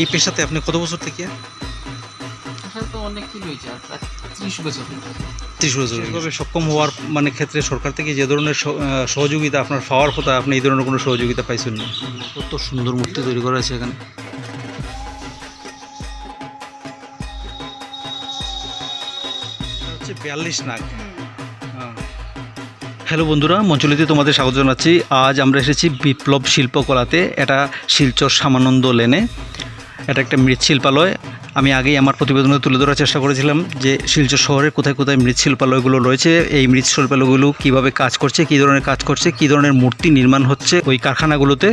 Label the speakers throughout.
Speaker 1: এই পেশাতে আপনি কত বছর থেকে?
Speaker 2: এখানে তো অনেক কিছু হয়েছে, আর প্রায় 30 বছর।
Speaker 1: 30 বছর। এভাবে সক্ষম হওয়ার মানে ক্ষেত্রে সরকার থেকে যে ধরনের সহযোগিতা আপনার পাওয়ার কথা, আপনি এই ধরনের কোনো সহযোগিতা পাইছেন না? কত সুন্দর মূর্তি তৈরি করা আছে এখানে। এটা হচ্ছে 42 নাগ। হ্যালো বন্ধুরা, মঞ্চলিতে তোমাদের স্বাগত জানাচ্ছি। আজ আমরা এসেছি বিপ্লব শিল্পকলাতে। এটা শিলচর সামানন্দ লেনে। এটা একটা মৃৎশিল্পালয়। আমি আগেই আমার প্রতিবেদনে তুলে ধরার চেষ্টা করেছিলাম যে শিলচর শহরে কোথায় কোথায় মৃৎশিল্পালয়গুলো রয়েছে, এই মৃৎশিল্পালয়গুলো কীভাবে কাজ করছে, কী ধরনের কাজ করছে, কী ধরনের মূর্তি নির্মাণ হচ্ছে ওই কারখানাগুলোতে।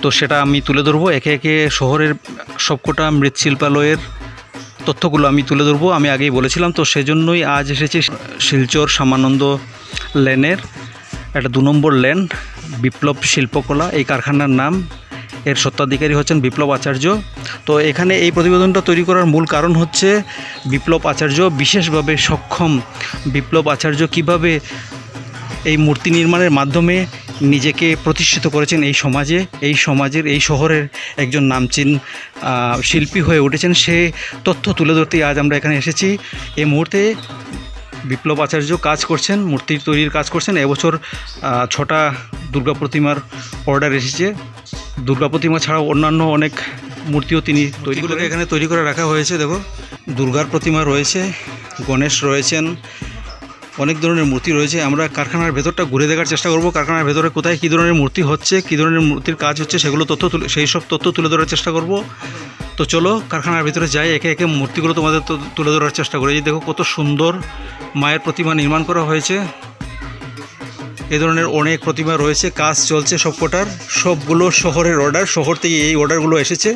Speaker 1: তো সেটা আমি তুলে ধরবো একে একে। শহরের সবকটা মৃৎশিল্পালয়ের তথ্যগুলো আমি তুলে ধরবো, আমি আগেই বলেছিলাম। তো সেজন্যই আজ এসেছি শিলচর সামানন্দ লেনের একটা 2 নম্বর লেন, বিপ্লব শিল্পকলা এই কারখানার নাম। এর স্বত্বাধিকারী হচ্ছেন বিপ্লব আচার্য। তো এখানে এই প্রতিবেদনটা তৈরি করার মূল কারণ হচ্ছে বিপ্লব আচার্য বিশেষভাবে সক্ষম। বিপ্লব আচার্য কিভাবে এই মূর্তি নির্মাণের মাধ্যমে নিজেকে প্রতিষ্ঠিত করেছেন এই সমাজে, এই সমাজের, এই শহরের একজন নামচিন শিল্পী হয়ে উঠেছেন, সে তথ্য তুলে ধরতেই আজ আমরা এখানে এসেছি। এই মুহূর্তে বিপ্লব আচার্য কাজ করছেন, মূর্তি তৈরির কাজ করছেন। এবছর 6টা দুর্গা প্রতিমার অর্ডার এসেছে। দুর্গা প্রতিমা ছাড়াও অন্যান্য অনেক মূর্তিও তিনি তৈরি করে এখানে তৈরি করে রাখা হয়েছে। দেখো, দুর্গার প্রতিমা রয়েছে, গণেশ রয়েছেন, অনেক ধরনের মূর্তি রয়েছে। আমরা কারখানার ভেতরটা ঘুরে দেখার চেষ্টা করব, কারখানার ভেতরে কোথায় কী ধরনের মূর্তি হচ্ছে, কী ধরনের মূর্তির কাজ হচ্ছে, সেগুলো সেই সব তথ্য তুলে ধরার চেষ্টা করব। তো চলো কারখানার ভিতরে যাই, একে একে মূর্তিগুলো তোমাদের তুলে ধরার চেষ্টা করি। দেখো কত সুন্দর মায়ের প্রতিমা নির্মাণ করা হয়েছে। এই ধরনের অনেক প্রতিমা রয়েছে, কাজ চলছে সবকটার। সবগুলো শহরের অর্ডার, শহর থেকে এই অর্ডারগুলো এসেছে।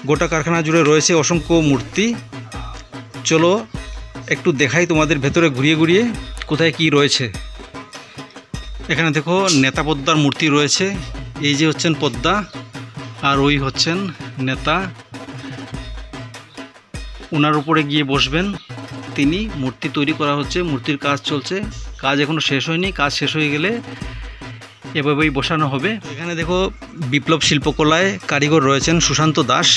Speaker 1: গোটা কারখানা জুড়ে রয়েছে অসংখ্য মূর্তি। চলো একটু দেখাই তোমাদের ভেতরে ঘুরিয়ে ঘুরিয়ে কোথায় কি রয়েছে। এখানে দেখো নেতা পদ্মার মূর্তি রয়েছে। এই যে হচ্ছেন পদ্মা, আর ওই হচ্ছেন নেতা। ওনার উপরে গিয়ে বসবেন তিনি। মূর্তি তৈরি করা হচ্ছে, মূর্তির কাজ চলছে, কাজ এখনও শেষ হয়নি। কাজ শেষ হয়ে গেলে এভাবেই বসানো হবে। এখানে দেখো বিপ্লব শিল্পকলায় কারিগর রয়েছেন সুশান্ত দাস।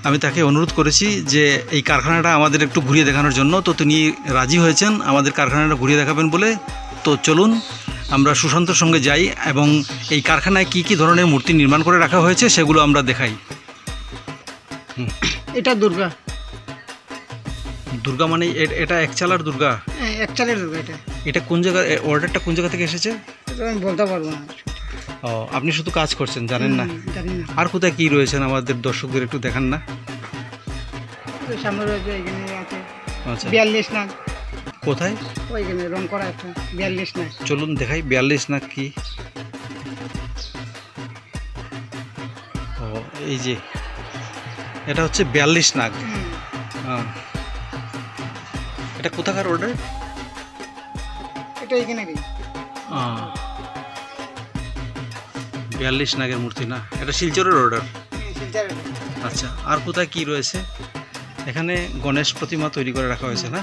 Speaker 1: আমি তাকে অনুরোধ করেছি যে এই কারখানাটা আমাদের একটু ঘুরিয়ে দেখানোর জন্য। তো তিনি রাজি হয়েছেন আমাদের কারখানাটা ঘুরিয়ে দেখাবেন বলে। তো চলুন আমরা সুশান্তর সঙ্গে যাই এবং এই কারখানায় কি কি ধরনের মূর্তি নির্মাণ করে রাখা হয়েছে সেগুলো আমরা দেখাই।
Speaker 3: এটা দুর্গা।
Speaker 1: দুর্গা মানে এটা এক চালার দুর্গা?
Speaker 3: হ্যাঁ, এক চালের দুর্গা। এটা
Speaker 1: কোন জায়গা, অর্ডারটা কোন জায়গা থেকে এসেছে?
Speaker 3: এটা আমি বলতে পারবো না।
Speaker 1: ও, আপনি শুধু কাজ করছেন, জানেন না?
Speaker 3: জানি না।
Speaker 1: আর কোথায় কি রয়েছেন আমাদের দর্শকদের একটু দেখান না?
Speaker 3: সামনে রয়েছে, এখানে আছে
Speaker 1: আচ্ছা,
Speaker 3: 42 নাগ।
Speaker 1: কোথায়?
Speaker 3: ওইখানে রং করা একটা 42 নাগ।
Speaker 1: চলুন দেখাই 42 নাগ কি। ও, এই যে এটা হচ্ছে 42 নাগ। হ্যাঁ, এটা কোথাকার অর্ডার?
Speaker 3: এটা এখানে
Speaker 1: 42 নাগের মূর্তি না, এটা শিলচরের অর্ডার। আচ্ছা, আর কোথায় কি রয়েছে? এখানে গণেশ প্রতিমা তৈরি করে রাখা হয়েছে না?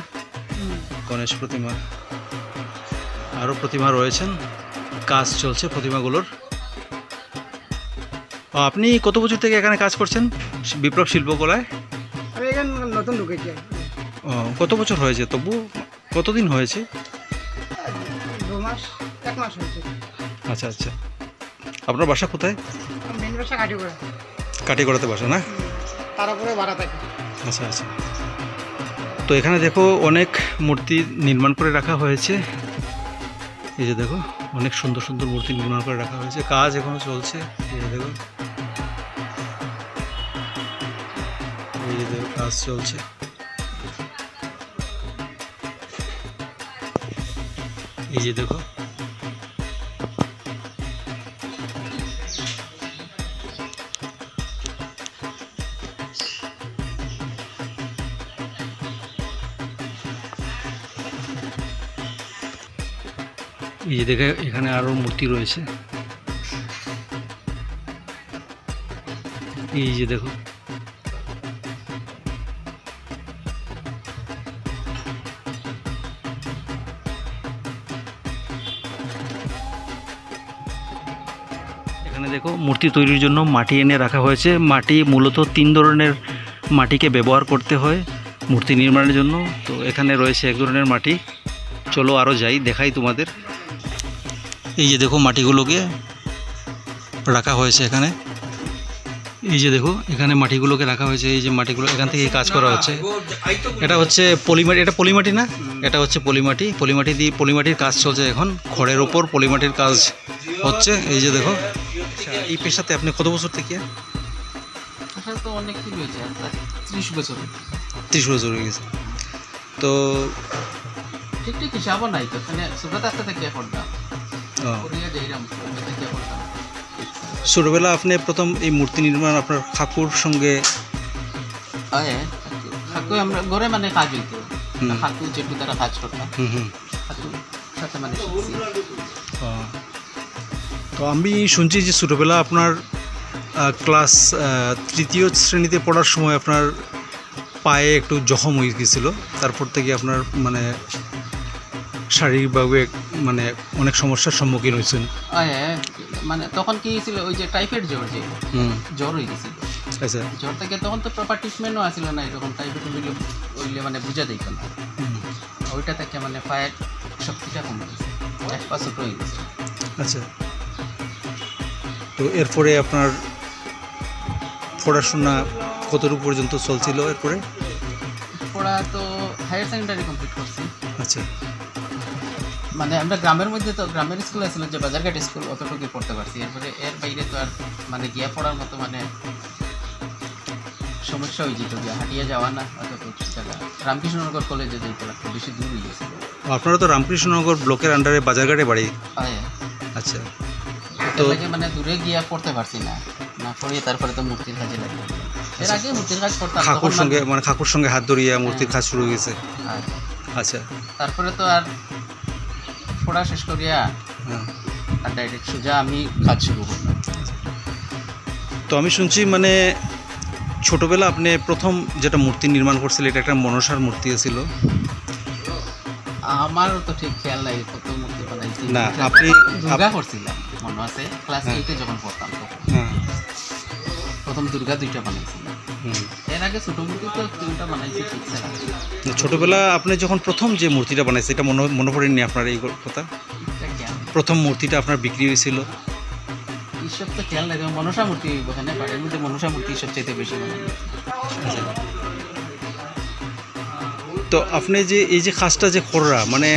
Speaker 1: গণেশ প্রতিমা, আরও প্রতিমা রয়েছেন, কাজ চলছে প্রতিমাগুলোর। আপনি কত বছর থেকে এখানে কাজ করছেন বিপ্লব শিল্পকলায়?
Speaker 3: আমি এখানে নতুন ঢুকেছি।
Speaker 1: কত বছর হয়েছে? তবু কতদিন হয়েছে?
Speaker 3: 2 মাস, 1 মাস হয়েছে।
Speaker 1: আচ্ছা আচ্ছা, আপনার বাসা কোথায়?
Speaker 3: মেন বাসা কাটিগড়া।
Speaker 1: কাটিগড়াতে বাসা না?
Speaker 3: তার উপরে ভাড়া থাকে।
Speaker 1: আচ্ছা আচ্ছা। তো এখানে দেখো অনেক মূর্তি নির্মাণ করে রাখা হয়েছে। এই যে দেখো অনেক সুন্দর সুন্দর মূর্তি নির্মাণ করে রাখা হয়েছে, কাজ এখনো চলছে। এই যে দেখো, এই যে দেখো কাজ চলছে। এই যে দেখো, এই যে দেখে এখানে আরো মূর্তি রয়েছে। এই যে দেখো, এখানে এখানে দেখো মূর্তি তৈরির জন্য মাটি এনে রাখা হয়েছে। মাটি মূলত 3 ধরনের মাটিকে ব্যবহার করতে হয় মূর্তি নির্মাণের জন্য। তো এখানে রয়েছে এক ধরনের মাটি, চলো আরও যাই দেখাই তোমাদের। এই যে দেখো মাটিগুলোকে রাখা হয়েছে এখানে, এই যে দেখো এখানে মাটিগুলোকে রাখা হয়েছে। এই যে মাটিগুলো এখান থেকে কাজ করা হচ্ছে। এটা হচ্ছে পলিমাটি, এটা পলিমাটি না, এটা হচ্ছে পলিমাটি। পলিমাটির কাজ চলছে এখন, খড়ের ওপর পলিমাটির কাজ হচ্ছে। এই যে দেখো, এই পেশাতে আপনি কত বছর থেকে?
Speaker 2: আসলে তো অনেক কি হয়েছে আর প্রায় 30 বছর।
Speaker 1: 30 বছর হয়ে গেছে। তো
Speaker 2: ঠিক ঠিক হিসাবও নাই তো, মানে ছোটতে আসতে থেকে করতাম, করিয়া যাইরাম থেকে করতাম।
Speaker 1: ছোটবেলা আপনি প্রথম এই মূর্তি নির্মাণ আপনার কাকুর সঙ্গে?
Speaker 2: কাকু আমরা ঘরে মানে কাজ হইতো, কাকু যেটু তারা কাজ করতাম, কাকুর সাথে মানে শিখছি।
Speaker 1: তো আমি শুনছি যে ছোটোবেলা আপনার ক্লাস 3য় শ্রেণীতে পড়ার সময় আপনার পায়ে একটু জখম হয়ে গিয়েছিল, তারপর থেকে আপনার মানে শারীরিকভাবে মানে অনেক সমস্যার সম্মুখীন হয়েছেন।
Speaker 2: মানে তখন কি ছিল, ওই যে টাইফয়েড জ্বর, যে জ্বর হয়ে গেছিল।
Speaker 1: আচ্ছা,
Speaker 2: জ্বর থেকে তখন তো প্রপার ট্রিটমেন্টও আসছিল না, তখন টাইফয়েড হইলে মানে বুঝা দিত না। ওইটা থেকে মানে পায়ের শক্তিটা কমে গেছে, এক পা ছোট হয়ে গেছে।
Speaker 1: আচ্ছা, তো এরপরে আপনার পড়াশোনা কতটুকু পর্যন্ত চলছিল? এরপরে
Speaker 2: পড়া তো হায়ার সেকেন্ডারি কমপ্লিট করছি।
Speaker 1: আচ্ছা,
Speaker 2: মানে আমরা গ্রামের মধ্যে তো গ্রামের স্কুল আছিল যে বাজারঘাট স্কুল, অতটুকুই পড়তে পারছি। এরপরে এর বাইরে তো আর মানে গিয়া পড়ার মতো মানে সমস্যা হয়ে যেত, গিয়া হাঁটিয়ে যাওয়া না অতটুকু জায়গা। রামকৃষ্ণনগর কলেজে যেতে লাগতো, বেশি দূর হয়ে গেছিল।
Speaker 1: আপনারা তো রামকৃষ্ণনগর ব্লকের আন্ডারে বাজারঘাটে বাড়ি? আচ্ছা,
Speaker 2: তো মানে দূরে গিয়া পড়তে পারছি না, না পড়িয়ে তারপরে তো মূর্তির কাজে লাগে। এর আগে মূর্তির কাজ করতাম,
Speaker 1: কাকুর সঙ্গে মানে কাকুর সঙ্গে হাত ধরিয়ে মূর্তির কাজ শুরু হয়ে গেছে। আচ্ছা,
Speaker 2: তারপরে তো আর পড়া শেষ করিয়া আর ডাইরেক্ট সোজা আমি কাজ শুরু করলাম।
Speaker 1: তো আমি শুনছি মানে ছোটবেলা আপনি প্রথম যেটা মূর্তি নির্মাণ করছিলেন এটা একটা মনসার মূর্তি ছিল।
Speaker 2: আমারও তো ঠিক খেয়াল নাই কত মূর্তি বানাইছি
Speaker 1: না, আপনি
Speaker 2: দুর্গা করছিলাম মনে আছে, ক্লাস 8-এ যখন পড়তাম তখন প্রথম দুর্গা 2টা বানাইছিলাম। এর আগে ছোট মূর্তি তো 3টা বানাইছি ঠিক ছিল।
Speaker 1: ছোটবেলা আপনি যখন প্রথম যে মূর্তিটা বানাইছে এটা মনে পড়েনি আপনার? এই কথা প্রথম মূর্তিটা আপনার বিক্রি হয়েছিল?
Speaker 2: এইসব তো খেয়াল নাই, মনসা মূর্তি ওখানে পাড়ের মধ্যে মনসা মূর্তি সবচাইতে বেশি বানাই।
Speaker 1: তো আপনি যে এই যে কাজটা যে করা, মানে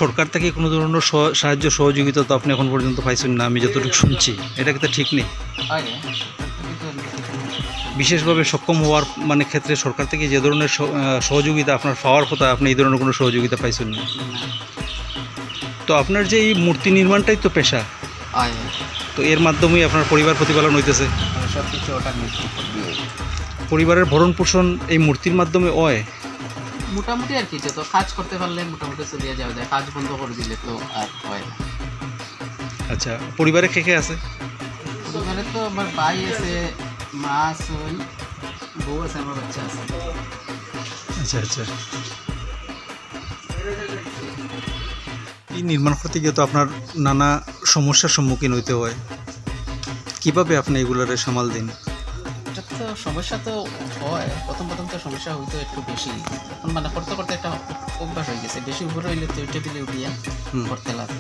Speaker 1: সরকার থেকে কোনো ধরনের সাহায্য সহযোগিতা তো আপনি এখন পর্যন্ত পাইছেন না, আমি যতটুকু শুনছি। এটা কিন্তু ঠিক নেই? বিশেষভাবে সক্ষম হওয়ার মানে ক্ষেত্রে সরকার থেকে যে ধরনের সহযোগিতা আপনার পাওয়ার কথা, আপনি এই ধরনের কোনো সহযোগিতা পাইছেন না। তো আপনার যে এই মূর্তি নির্মাণটাই তো পেশা, তো এর মাধ্যমেই আপনার পরিবার প্রতিপালন হইতেছে।
Speaker 2: সব কিছু ওটা
Speaker 1: পরিবারের ভরণ পোষণ এই মূর্তির মাধ্যমে হয়
Speaker 2: মোটামুটি আর কি। তো কাজ করতে পারলে মোটামুটি চলিয়ে যাওয়া যায়, কাজ বন্ধ করে দিলে তো আর হয় না।
Speaker 1: আচ্ছা, পরিবারে কে কে আছে?
Speaker 2: পরিবারে তো আমার ভাই আছে, মা আছে, বউ আছে, আমার বাচ্চা আছে।
Speaker 1: আচ্ছা আচ্ছা, এই নির্মাণ করতে গিয়ে তো আপনার নানা সমস্যার সম্মুখীন হইতে হয়, কিভাবে আপনি এগুলোরে সামাল দিন?
Speaker 2: এটা তো সমস্যা তো হয়, প্রথম তো সমস্যা হইতো একটু বেশি। এখন মানে করতে করতে একটা অভ্যাস হয়ে গেছে, বেশি উপরে হইলে তো টেবিলে উঠিয়া করতে লাগে।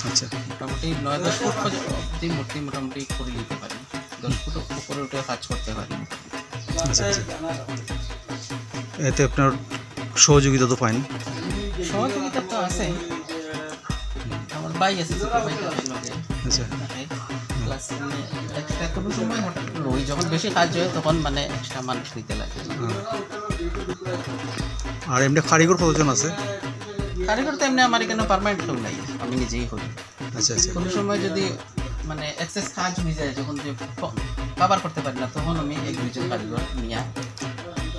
Speaker 1: আচ্ছা,
Speaker 2: মোটামুটি 9-10 ফুট অব্দি মূর্তি মোটামুটি করে দিতে পারি, 10 ফুট উপরে উঠে কাজ করতে পারি।
Speaker 1: আচ্ছা আচ্ছা, এতে আপনার সহযোগিতা তো পাইনি?
Speaker 2: সহযোগিতা তো আছে, আমার ভাই আছে,
Speaker 1: আচ্ছা,
Speaker 2: প্লাস একটা কোনো সময় হঠাৎ ওই যখন বেশি কাজ হয় তখন মানে এক্সট্রা মানুষ দিতে লাগে।
Speaker 1: আর এমনি কারিগর কতজন আছে?
Speaker 2: কারিগর তো এমনি আমার এখানে পার্মানেন্ট কেউ নাই, আমি নিজেই করি।
Speaker 1: আচ্ছা আচ্ছা,
Speaker 2: কোনো সময় যদি মানে এক্সেস কাজ হয়ে যায়, যখন যে কভার করতে পারি না, তখন আমি 1-2 জন কারিগর নিয়ে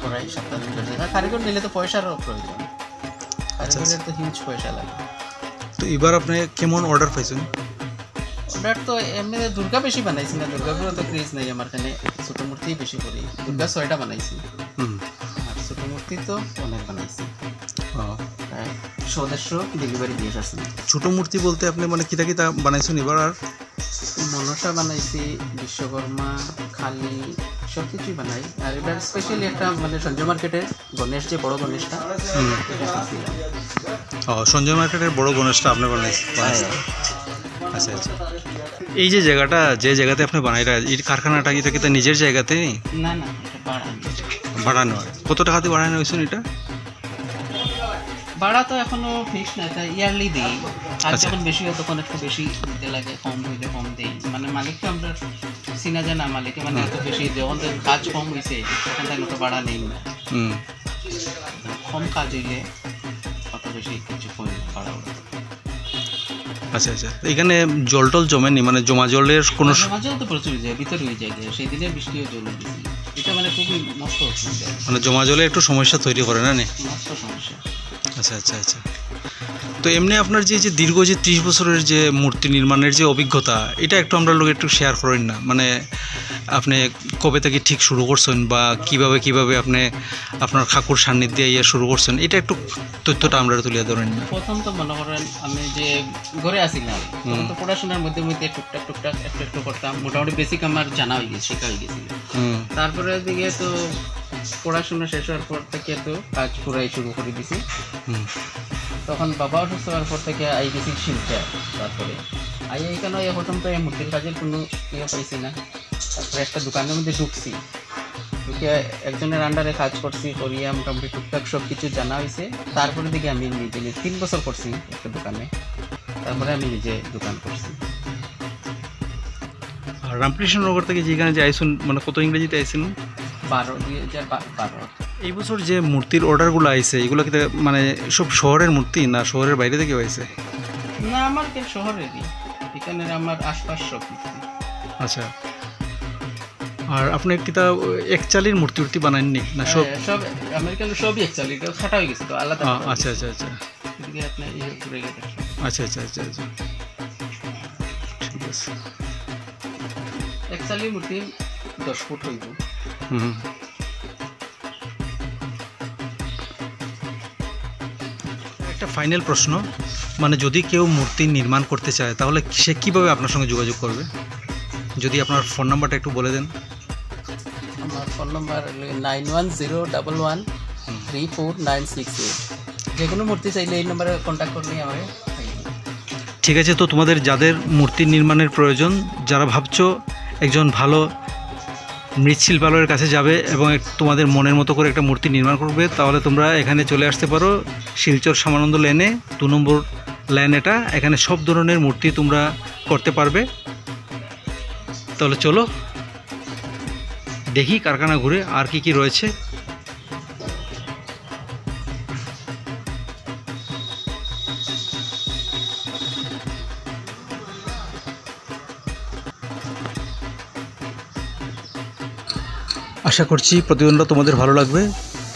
Speaker 2: করাই সপ্তাহে। কারিগর নিলে তো পয়সারও প্রয়োজন, কারিগরের তো হিউজ পয়সা লাগে।
Speaker 1: তো এবার আপনি কেমন অর্ডার পাইছেন?
Speaker 2: অর্ডার তো এমনি দুর্গা বেশি বানাইছি না, দুর্গাপুরও তো ক্রেজ নেই আমার এখানে, ছোটো মূর্তি বেশি করি। দুর্গা 6টা বানাইছি, আর ছোটো মূর্তি তো অনেক বানাইছি, প্রায় স্বদেশ ডেলিভারি দিয়ে আসছি।
Speaker 1: ছোটো মূর্তি বলতে আপনি মানে কিতা কিতা বানাইছেন এবার? আর
Speaker 2: মনসা বানাইছি, বিশ্বকর্মা, খালি সব কিছুই বানাই। আর এবার স্পেশালি একটা মানে সঞ্জয় মার্কেটের গণেশ, যে বড় গণেশটা, এটা করছিলাম।
Speaker 1: সঞ্জয় মার্কেটের বড় গণেশটা আপনি বানাইছেন? আচ্ছা আচ্ছা। এই যে জায়গাটা, যে জায়গাতে আপনি বানাইরা, এই কারখানাটা এটা কি তার নিজের জায়গাতে?
Speaker 2: না না, এটা
Speaker 1: ভাড়ানো হয়। কত টাকা দিয়ে ভাড়ানো হয়েছেন এটা?
Speaker 2: ভাড়া তো এখনো ফিক্স না, এটা ইয়ারলি দিই। আর
Speaker 1: আচ্ছা।
Speaker 2: যখন বেশি হয় তখন একটু বেশি দিতে লাগে, কম হইলে কম দিই। মানে মালিককে আমরা চিনা জানা মালিক, মানে এত বেশি যখন কাজ কম হয়েছে তখন তাই মতো ভাড়া নেই না।
Speaker 1: হুম।
Speaker 2: কম কাজ হইলে অত বেশি কিছু করি না ভাড়া।
Speaker 1: আচ্ছা আচ্ছা। এখানে জল টল জমেনি, মানে জমা জলের কোনো
Speaker 2: মাঝেও তো প্রচুর যায়, ভিতরে হয়ে যায়, সেই দিনের বৃষ্টিও জল দিয়েছিল। এটা মানে খুবই মস্ত অসুবিধা,
Speaker 1: মানে জমা জলে একটু সমস্যা তৈরি করে না?
Speaker 2: মস্ত সমস্যা।
Speaker 1: আচ্ছা আচ্ছা আচ্ছা। তো এমনি আপনার যে দীর্ঘ যে 30 বছরের যে মূর্তি নির্মাণের যে অভিজ্ঞতা, এটা একটু আমরা লোক একটু শেয়ার করেন না? মানে আপনি কবে থেকে ঠিক শুরু করছেন, বা কিভাবে আপনি আপনার ঠাকুর সান্নিধ্যে ইয়ে শুরু করছেন, এটা একটু তথ্যটা আমরা তুলে ধরেন না?
Speaker 2: প্রথম তো মনে করেন আমি যে ঘরে আসিলাম, তখন তো পড়াশোনার মধ্যে টুকটাক একটু করতাম। মোটামুটি বেসিক আমার জানা হয়ে গেছে, শেখা হয়ে গেছিল। তারপরে দিকে তো পড়াশোনা শেষ হওয়ার পর থেকে তো কাজ পুরাই শুরু করে দিছি। তখন বাবা অসুস্থ হওয়ার পর থেকে আই গেছি শিলচা। তারপরে এইখানে প্রথম তো এই মূর্তির কাজের কোনো ইয়ে পাইছি না। তারপরে একটা দোকানের মধ্যে ঢুকছি, ঢুকে একজনের আন্ডারে কাজ করছি, করিয়া মোটামুটি টুকটাক সব কিছু জানা হয়েছে। তারপরে দিকে আমি নিজে 3 বছর করছি একটা দোকানে, তারপরে আমি নিজে দোকান করছি।
Speaker 1: আর রামকৃষ্ণনগর থেকে যেখানে যে আইসুন, মানে কত ইংরেজিতে আইসুন?
Speaker 2: 2012।
Speaker 1: এই বছর যে মূর্তির অর্ডারগুলো আইছে, এগুলো কি মানে সব শহরের মূর্তি না শহরের বাইরে থেকে আইছে?
Speaker 2: না, আমার শহরেরই, এখানে আমার আশপাশ সব কিছু।
Speaker 1: আচ্ছা। আর আপনি কিতা একচালির মূর্তি উর্তি বানাননি না? সব
Speaker 2: সব আমেরিকান সবই একচুয়ালি খাটা হয়ে গেছে তো আলাদা।
Speaker 1: আচ্ছা আচ্ছা আচ্ছা।
Speaker 2: এদিকে আপনার ইয়ে ঘুরে গেছে।
Speaker 1: আচ্ছা আচ্ছা আচ্ছা আচ্ছা, ঠিক আছে।
Speaker 2: একচুয়ালি মূর্তি 10 ফুট হইব।
Speaker 1: হুম। একটা ফাইনাল প্রশ্ন, মানে যদি কেউ মূর্তি নির্মাণ করতে চায় তাহলে সে কীভাবে আপনার সঙ্গে যোগাযোগ করবে? যদি আপনার ফোন নাম্বারটা একটু বলে দেন।
Speaker 2: আমার ফোন নাম্বার 9101134968। যে কোনো মূর্তি চাইলে এই নাম্বারে কন্ট্যাক্ট করলেই আমাকে।
Speaker 1: ঠিক আছে। তো তোমাদের যাদের মূর্তি নির্মাণের প্রয়োজন, যারা ভাবছো একজন ভালো মৃৎশিল্পালয়ের কাছে যাবে এবং তোমাদের মনের মতো করে একটা মূর্তি নির্মাণ করবে, তাহলে তোমরা এখানে চলে আসতে পারো। শিলচর শ্যামানন্দ লেনে 2 নম্বর লাইন এটা। এখানে সব ধরনের মূর্তি তোমরা করতে পারবে। তাহলে চলো দেখি কারখানা ঘুরে আর কি কি রয়েছে। আশা করছি প্রতিদিনটা তোমাদের ভালো লাগবে।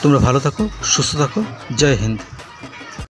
Speaker 1: তোমরা ভালো থাকো, সুস্থ থাকো। জয় হিন্দ।